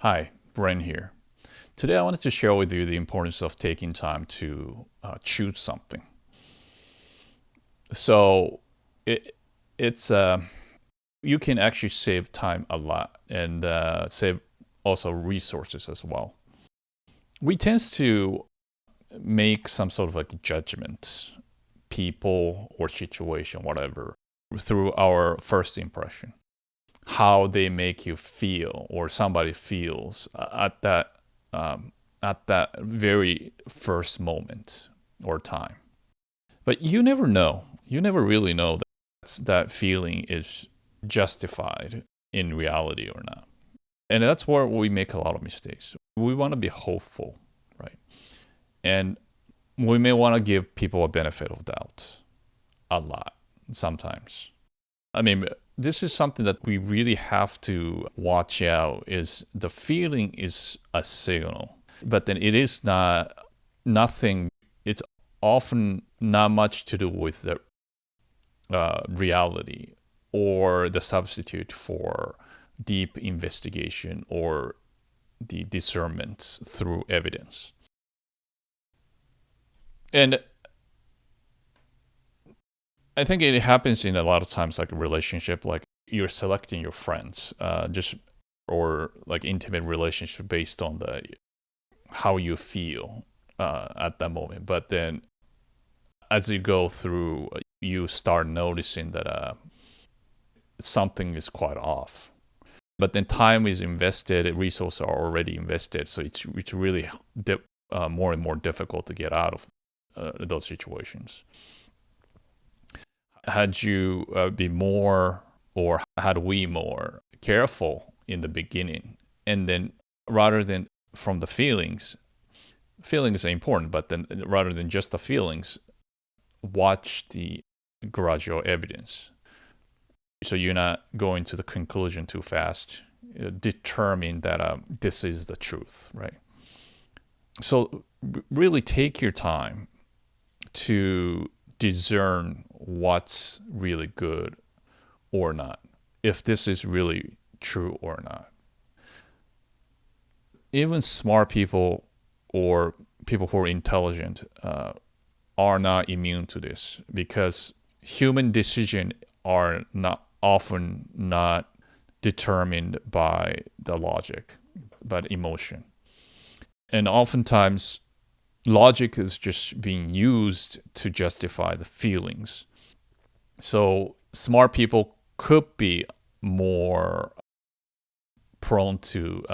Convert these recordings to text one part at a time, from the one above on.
Hi, Bren here. Today I wanted to share with you the importance of taking time to choose something. So it, it's you can actually save time a lot and save also resources as well. We tend to make some sort of like judgment, people or situation, whatever, through our first impression, how they make you feel or somebody feels um, at that very first moment or time. But you never know. You never really know that feeling is justified in reality or not. And that's where we make a lot of mistakes. We want to be hopeful, right? And we may want to give people a benefit of doubt a lot sometimes. I mean, this is something that we really have to watch out is the feeling is a signal, but then it is not nothing. It's often not much to do with the reality or the substitute for deep investigation or the discernment through evidence. And I think it happens in a lot of times, like a relationship, like you're selecting your friends, just or like intimate relationship based on the how you feel at that moment. But then as you go through, you start noticing that something is quite off. But then time is invested, resources are already invested, so it's really more and more difficult to get out of those situations. Had you be more, or had we more careful in the beginning, and then rather than from the feelings are important, but then rather than just the feelings, watch the gradual evidence. So you're not going to the conclusion too fast. Determine that this is the truth, right? So really take your time to discern what's really good or not, if this is really true or not. Even smart people or people who are intelligent are not immune to this because human decisions are not often not determined by the logic, but emotion. And oftentimes, logic is just being used to justify the feelings. So smart people could be more prone to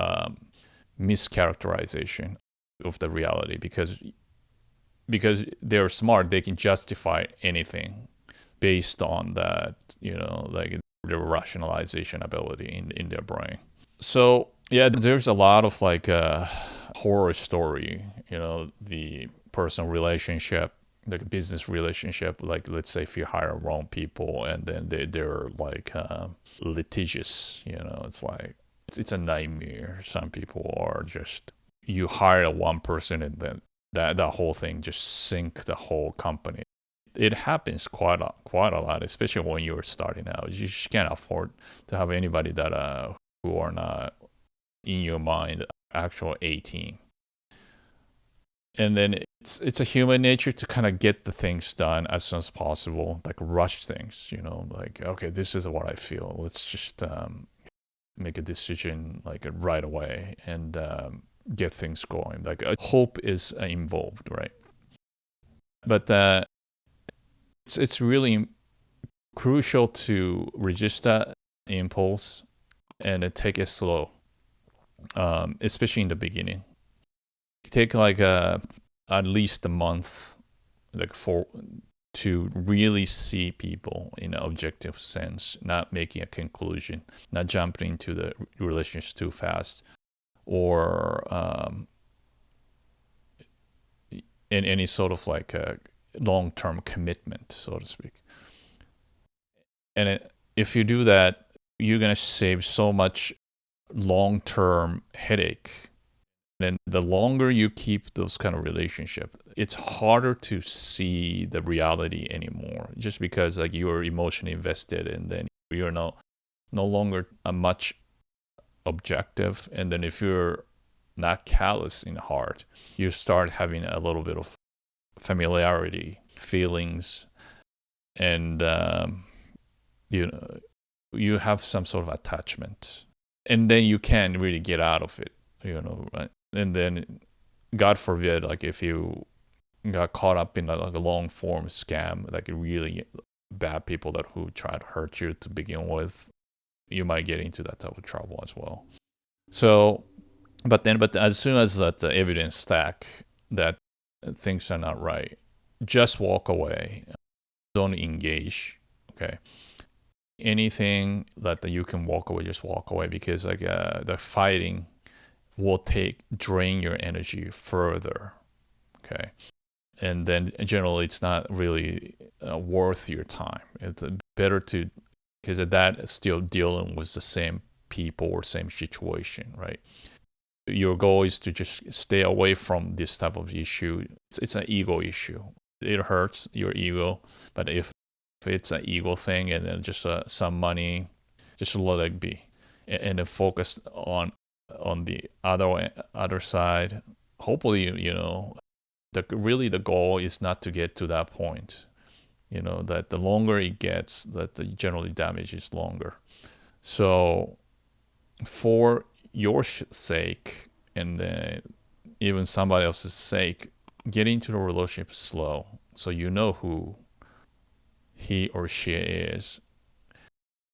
mischaracterization of the reality because they're smart, they can justify anything based on that, like their rationalization ability in their brain. So yeah, there's a lot of like horror story, the personal relationship, the business relationship. Like let's say if you hire wrong people and then they're like litigious, it's like it's a nightmare. Some people are just you hire one person and then that whole thing just sink the whole company. It happens quite a lot, especially when you're starting out. You just can't afford to have anybody that who are not in your mind actual A team. And then it's a human nature to kind of get the things done as soon as possible, like rush things. Like okay, this is what I feel. Let's just make a decision like right away and get things going. Like hope is involved, right? But it's really crucial to resist that impulse and take it slow, especially in the beginning. Take like at least a month, like for to really see people in an objective sense, not making a conclusion, not jumping into the relationship too fast, or in any sort of like a long-term commitment, so to speak. And if you do that, you're gonna save so much long-term headache. And the longer you keep those kind of relationship, it's harder to see the reality anymore. Just because like you are emotionally invested, and then you're no longer a much objective. And then if you're not callous in heart, you start having a little bit of familiarity, feelings, and you know, you have some sort of attachment, and then you can't really get out of it, right? And then, God forbid, like if you got caught up in like a long form scam, like really bad people that who try to hurt you to begin with, you might get into that type of trouble as well. So, but as soon as that the evidence stack that things are not right, just walk away. Don't engage. Okay. Anything that you can walk away, just walk away, because like the fighting will drain your energy further. Okay. And then generally it's not really worth your time. It's better to, because that is still dealing with the same people or same situation, right? Your goal is to just stay away from this type of issue. It's an ego issue. It hurts your ego, but if it's an ego thing and then just some money, just let it be, and then focus on the other side. Hopefully, really the goal is not to get to that point. That the longer it gets, that the generally damage is longer. So for your sake and even somebody else's sake, get into the relationship slow, so you know who he or she is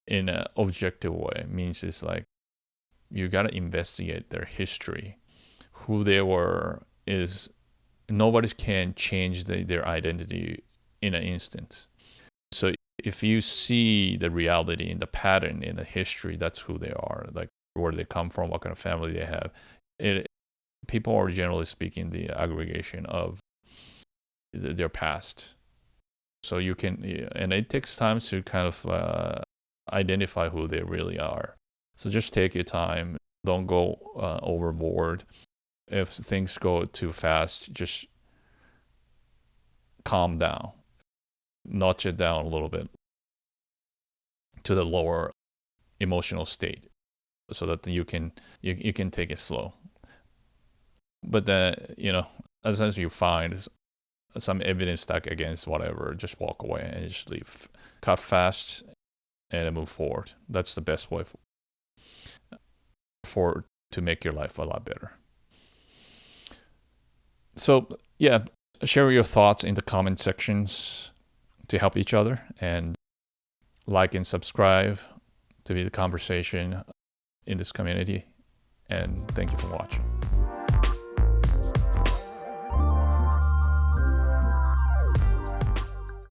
in an objective way. Means it's like you got to investigate their history, who they were. Is nobody can change their identity in an instant. So if you see the reality in the pattern in the history, that's who they are, like where they come from, what kind of family they have. People are generally speaking the aggregation of their past. So you can, and it takes time to kind of identify who they really are. So just take your time. Don't go overboard. If things go too fast, just calm down, notch it down a little bit to the lower emotional state, so that you can take it slow. But then, as soon as you find some evidence stuck against whatever, just walk away and just leave. Cut fast and move forward. That's the best way to make your life a lot better. So yeah, share your thoughts in the comment sections to help each other, and like and subscribe to be the conversation in this community. And thank you for watching.